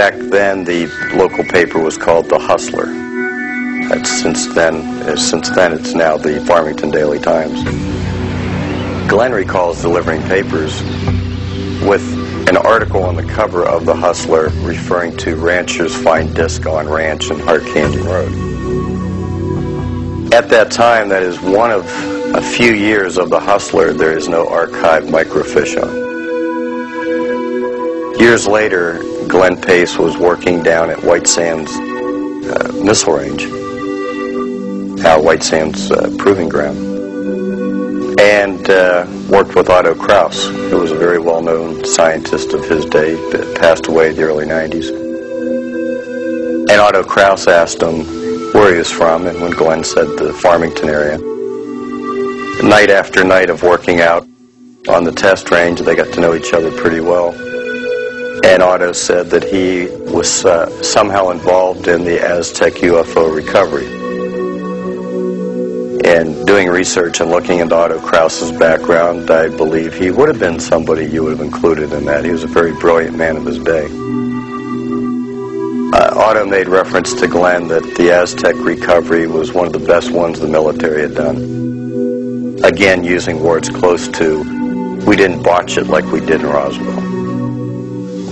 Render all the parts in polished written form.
Back then, the local paper was called The Hustler. Since then, it's now the Farmington Daily Times. Glenn recalls delivering papers with an article on the cover of The Hustler referring to ranchers find disc on ranch in Hart Canyon Road. At that time, that is one of a few years of The Hustler, there is no archived microfiche on. Years later, Glenn Pace was working down at White Sands Missile Range, now White Sands Proving Ground, and worked with Otto Kraus, who was a very well-known scientist of his day, passed away in the early 90s. And Otto Kraus asked him where he was from, and when Glenn said the Farmington area, night after night of working out on the test range, they got to know each other pretty well. And Otto said that he was somehow involved in the AZTEC UFO recovery. And doing research and looking into Otto Kraus's background, I believe he would have been somebody you would have included in that. He was a very brilliant man of his day. Otto made reference to Glenn that the AZTEC recovery was one of the best ones the military had done. Again, using words close to, we didn't botch it like we did in Roswell.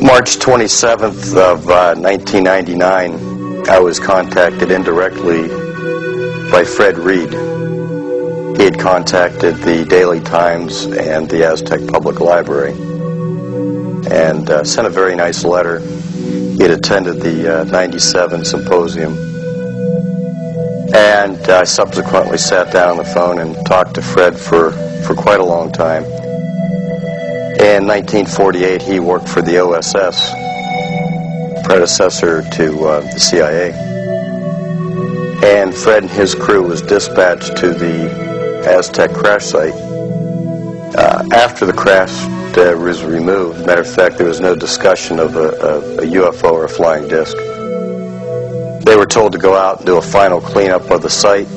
March 27th of 1999, I was contacted indirectly by Fred Reed. He had contacted the Daily Times and the AZTEC Public Library and sent a very nice letter. He had attended the 97 symposium. And I subsequently sat down on the phone and talked to Fred for quite a long time. In 1948, he worked for the OSS, predecessor to the CIA. And Fred and his crew was dispatched to the AZTEC crash site. After the crash was removed, matter of fact, there was no discussion of a UFO or a flying disc. They were told to go out and do a final cleanup of the site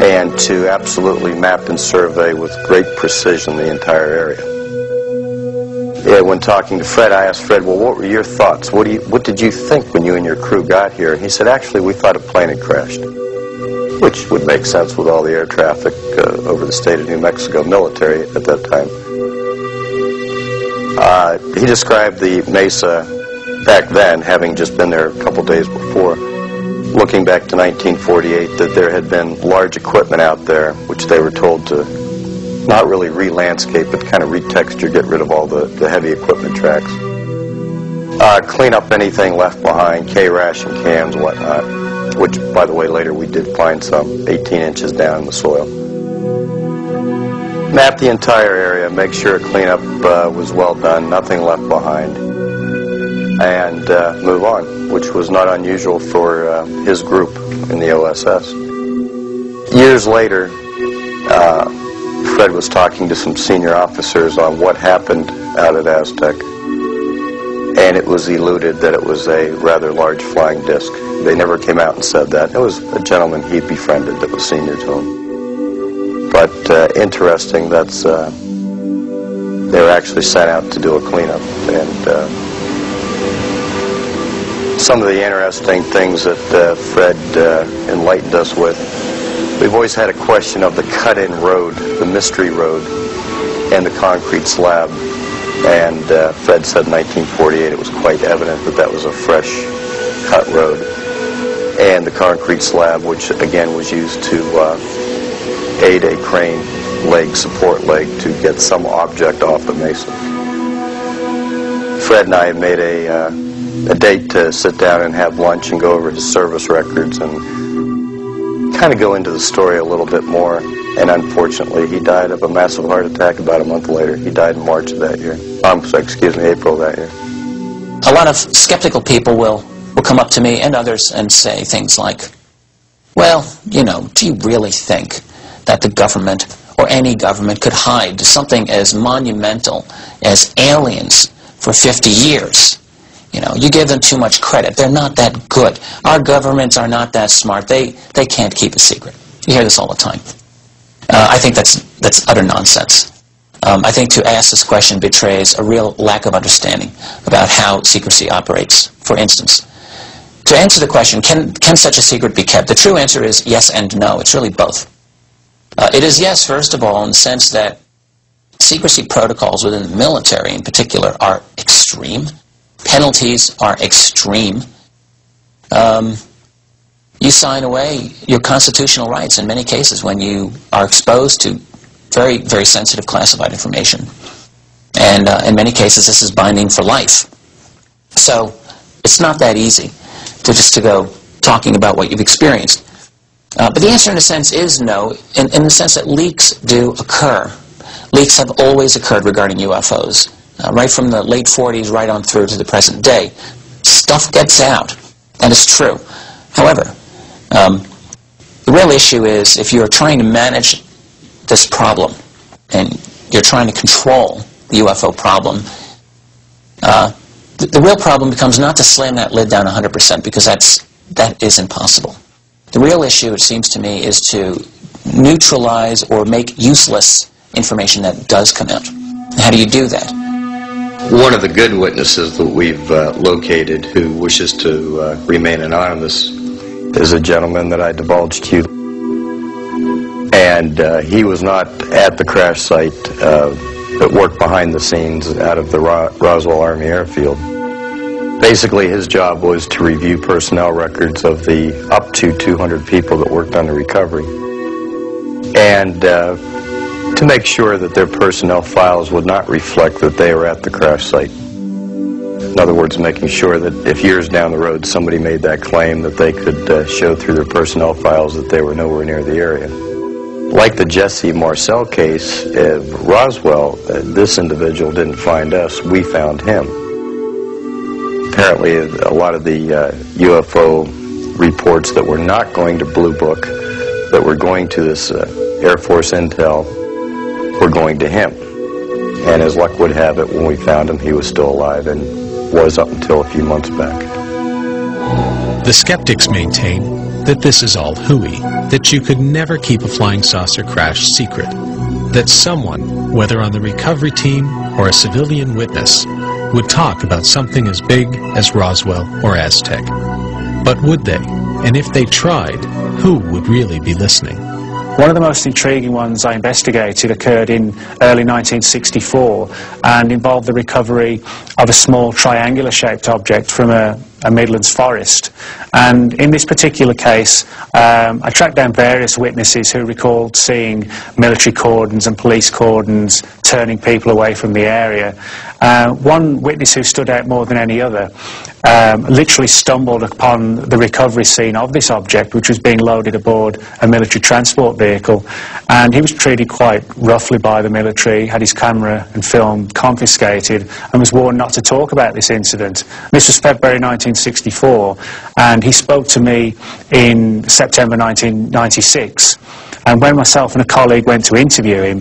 and to absolutely map and survey with great precision the entire area. Yeah, when talking to Fred, I asked Fred, well, what were your thoughts? What did you think when you and your crew got here? And he said, actually, we thought a plane had crashed, which would make sense with all the air traffic over the state of New Mexico, military at that time. He described the mesa back then, having just been there a couple days before, looking back to 1948, that there had been large equipment out there, which they were told to not really re-landscape, but kind of retexture, get rid of all the heavy equipment tracks. Clean up anything left behind, K-ration cans, whatnot, which, by the way, later we did find some 18 inches down in the soil. Map the entire area, make sure cleanup was well done, nothing left behind, and move on, which was not unusual for his group in the OSS. Years later, Fred was talking to some senior officers on what happened out at AZTEC, and it was eluded that it was a rather large flying disc. They never came out and said that. It was a gentleman he befriended that was senior to him. But interesting, that's they were actually sent out to do a cleanup, and some of the interesting things that Fred enlightened us with. We've always had a question of the cut-in road, the mystery road, and the concrete slab. And Fred said in 1948 it was quite evident that that was a fresh cut road. And the concrete slab, which again was used to aid a crane leg, support leg, to get some object off the mesa. Fred and I have made a date to sit down and have lunch and go over his service records and kind of go into the story a little bit more. And unfortunately, he died of a massive heart attack about a month later. He died in March of that year. April of that year. A lot of skeptical people will come up to me and others and say things like, well, you know, do you really think that the government or any government could hide something as monumental as aliens for 50 years? You know, you give them too much credit. They're not that good. Our governments are not that smart. They can't keep a secret. You hear this all the time. I think that's utter nonsense. I think to ask this question betrays a real lack of understanding about how secrecy operates. For instance, to answer the question, can such a secret be kept? The true answer is yes and no. It's really both. It is yes, first of all, in the sense that secrecy protocols within the military in particular are extreme. Penalties are extreme. You sign away your constitutional rights in many cases when you are exposed to very, very sensitive classified information. And in many cases, this is binding for life. So it's not that easy to go talking about what you've experienced. But the answer, in a sense, is no, in the sense that leaks do occur. Leaks have always occurred regarding UFOs, right from the late 40s right on through to the present day. Stuff gets out, and it's true. However, the real issue is if you're trying to manage this problem and you're trying to control the UFO problem, the real problem becomes not to slam that lid down 100%, because that is impossible. The real issue, it seems to me, is to neutralize or make useless information that does come out. How do you do that? One of the good witnesses that we've located who wishes to remain anonymous is a gentleman that I divulged to you. And he was not at the crash site, but worked behind the scenes out of the Roswell Army Airfield. Basically, his job was to review personnel records of the up to 200 people that worked on the recovery, and to make sure that their personnel files would not reflect that they were at the crash site. In other words, making sure that if years down the road somebody made that claim, that they could show through their personnel files that they were nowhere near the area. Like the Jesse Marcel case at Roswell, this individual didn't find us, we found him. Apparently, a lot of the UFO reports that were not going to Blue Book, that were going to this Air Force intel, were going to him. And as luck would have it, when we found him, he was still alive and was up until a few months back. The skeptics maintain that this is all hooey, that you could never keep a flying saucer crash secret, that someone, whether on the recovery team or a civilian witness, would talk about something as big as Roswell or AZTEC. But would they? And if they tried, who would really be listening? One of the most intriguing ones I investigated occurred in early 1964 and involved the recovery of a small triangular-shaped object from a Midlands forest. And in this particular case, I tracked down various witnesses who recalled seeing military cordons and police cordons turning people away from the area. One witness who stood out more than any other literally stumbled upon the recovery scene of this object, which was being loaded aboard a military transport vehicle, and he was treated quite roughly by the military, had his camera and film confiscated, and was warned not to talk about this incident. This was February 1964, and he spoke to me in September 1996. And when myself and a colleague went to interview him,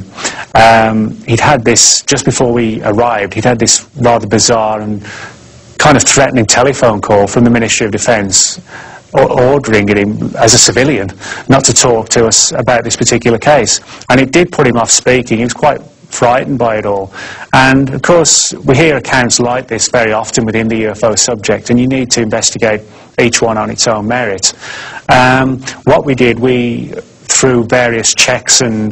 he'd had this, just before we arrived, he'd had this rather bizarre and kind of threatening telephone call from the Ministry of Defence, ordering him as a civilian not to talk to us about this particular case. And it did put him off speaking. He was quite frightened by it all. And of course, we hear accounts like this very often within the UFO subject, and you need to investigate each one on its own merit. What we did, through various checks and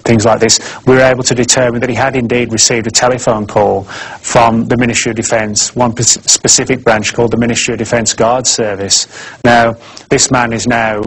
things like this, we were able to determine that he had indeed received a telephone call from the Ministry of Defence, one specific branch called the Ministry of Defence Guard Service. Now, this man is now